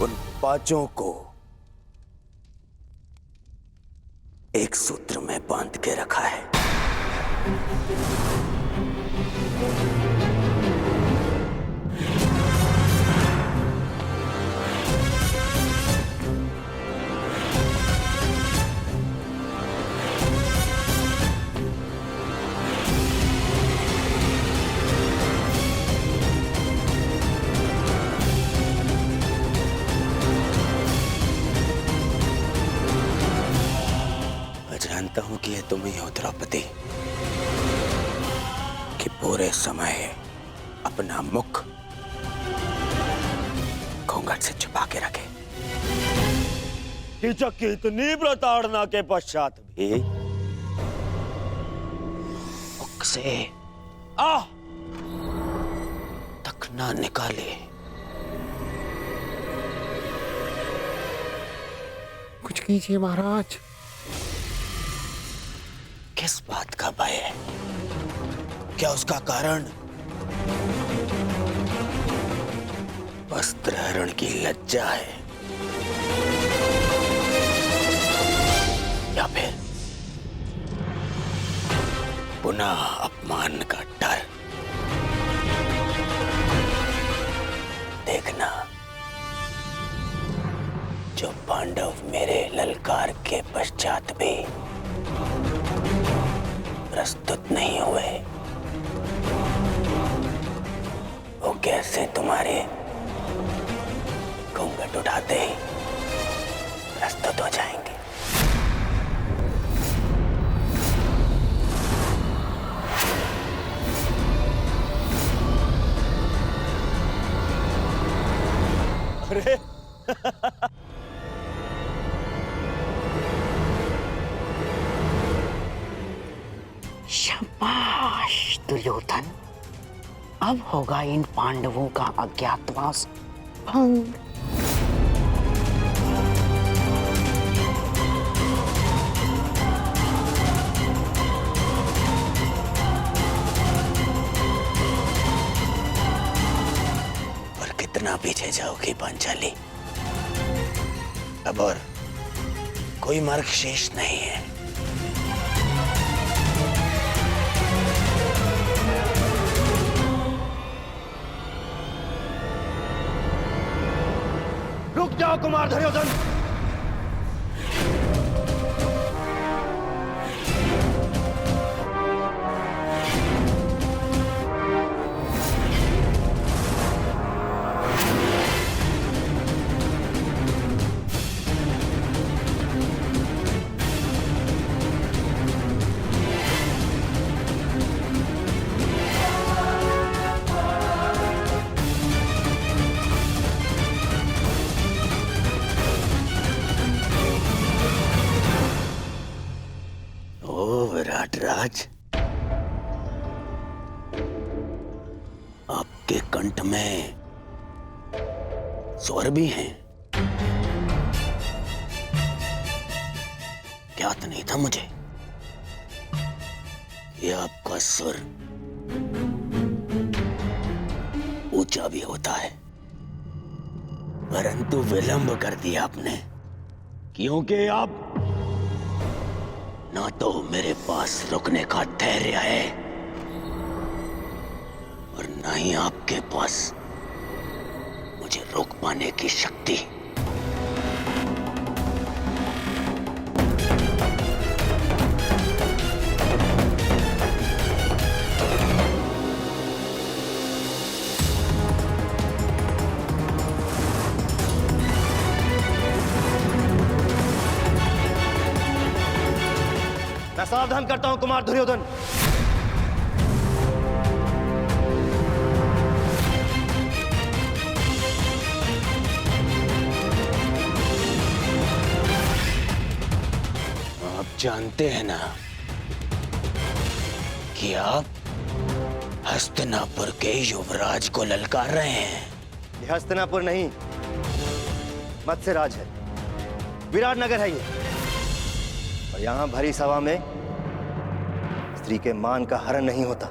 उन पांचों को एक सूत्र में बांध के रखा है। जानता हूं कि ये तुम ही हो द्रौपदी, कि पूरे समय अपना मुख घूंघट से छुपा के रखे। कीचक की इतनी प्रताड़ना के पश्चात भी मुख से आह तक ना निकाले। कुछ कीजिए महाराज। किस बात का भय है? क्या उसका कारण वस्त्रहरण की लज्जा है, या फिर पुनः अपमान का डर? देखना, जो पांडव मेरे ललकार के पश्चात भी प्रस्तुत नहीं हुए, वो कैसे तुम्हारे घूंघट उठाते ही प्रस्तुत हो जाएंगे। अरे शाबाश दुर्योधन, अब होगा इन पांडवों का अज्ञातवास भंग। और कितना पीछे जाओगी पांचाली? अब और कोई मार्ग शेष नहीं है। रुक जाओ कुमार दुर्योधन। विराटराज, आपके कंठ में स्वर भी हैं। ज्ञात नहीं था मुझे कि आपका सुर ऊंचा भी होता है, परंतु विलंब कर दिया आपने, क्योंकि आप ना तो मेरे पास रुकने का धैर्य है और ना ही आपके पास मुझे रोक पाने की शक्ति। मैं सावधान करता हूं कुमार दुर्योधन। आप जानते हैं ना कि आप हस्तिनापुर के युवराज को ललकार रहे हैं। ये हस्तिनापुर नहीं, मत्स्यराज है, विराटनगर है ये। और यहां भरी सभा में स्त्री के मान का हरण नहीं होता,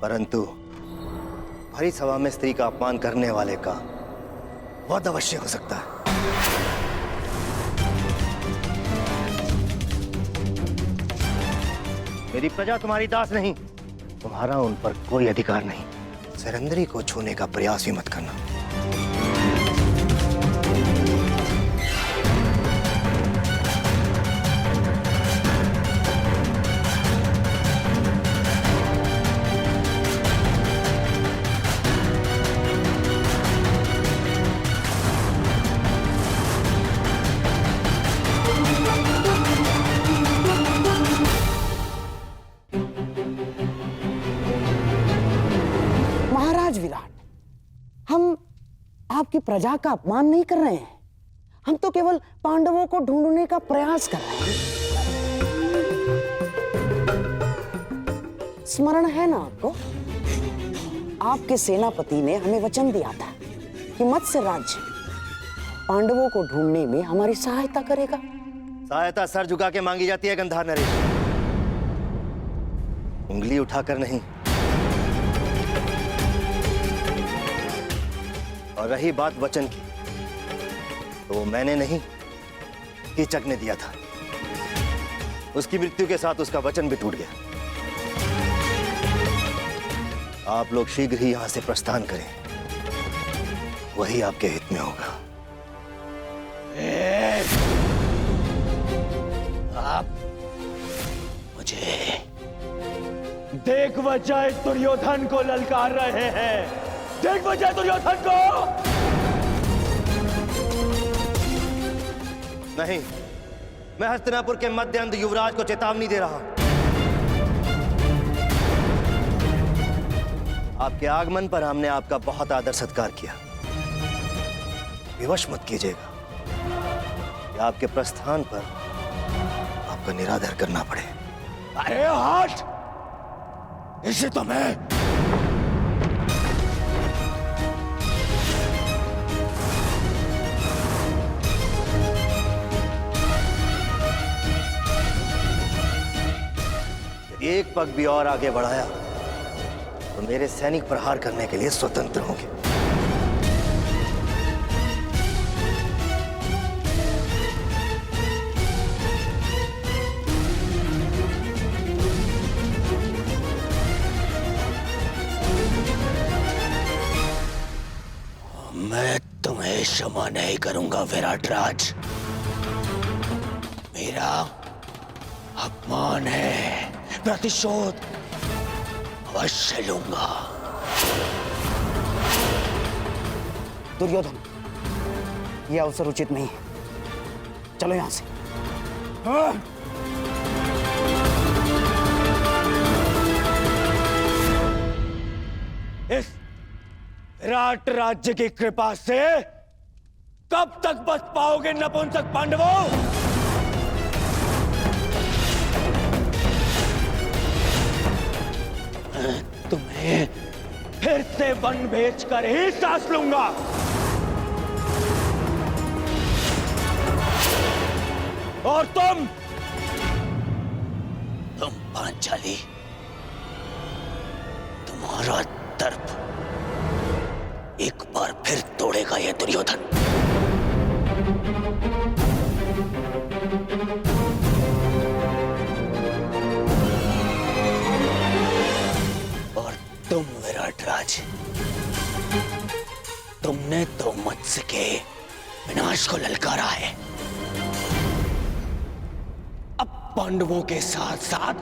परंतु भरी सभा में स्त्री का अपमान करने वाले का वध अवश्य हो सकता है। मेरी प्रजा तुम्हारी दास नहीं, तुम्हारा उन पर कोई अधिकार नहीं। सरंदरी को छूने का प्रयास भी मत करना। महाराज विराट, हम आपकी प्रजा का अपमान नहीं कर रहे हैं। हम तो केवल पांडवों को ढूंढने का प्रयास कर रहे हैं। स्मरण है ना आपको, आपके सेनापति ने हमें वचन दिया था कि मत्स्य राज्य पांडवों को ढूंढने में हमारी सहायता करेगा। सहायता सर झुका के मांगी जाती है गंधार नरेश, उंगली उठाकर नहीं। और रही बात वचन की, तो वो मैंने नहीं, कीचक ने दिया था। उसकी मृत्यु के साथ उसका वचन भी टूट गया। आप लोग शीघ्र ही यहां से प्रस्थान करें, वही आपके हित में होगा। आप मुझे देख बचाए दुर्योधन को ललकार रहे हैं। देख बचाए दुर्योधन को। नहीं, मैं हस्तिनापुर के मध्य अंध युवराज को चेतावनी दे रहा हूं। आपके आगमन पर हमने आपका बहुत आदर सत्कार किया। विवश मत कीजिएगा कि आपके प्रस्थान पर आपका निरादर करना पड़े। अरे हट, इसे तो मैं एक पग भी और आगे बढ़ाया तो मेरे सैनिक प्रहार करने के लिए स्वतंत्र होंगे। मैं तुम्हें क्षमा नहीं करूंगा विराट राज। मेरा अपमान है, प्रतिशोध अवश्य लूंगा। दुर्योधन, यह अवसर उचित नहीं है। चलो यहां से। इस विराट राज्य की कृपा से कब तक बच पाओगे नपुंसक पांडवों? तुम्हें फिर से वन भेज कर ही सांस लूंगा। और तुम पांचाली, तुम्हारा दर्प एक बार फिर तोड़ेगा यह दुर्योधन। और तुम विराट राज, तुमने तो मत्स्य के विनाश को ललकारा है। अब पांडवों के साथ साथ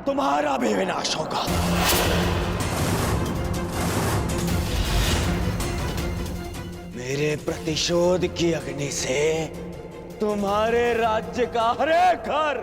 तुम्हारा भी विनाश होगा। मेरे प्रतिशोध की अग्नि से तुम्हारे राज्य का हर एक घर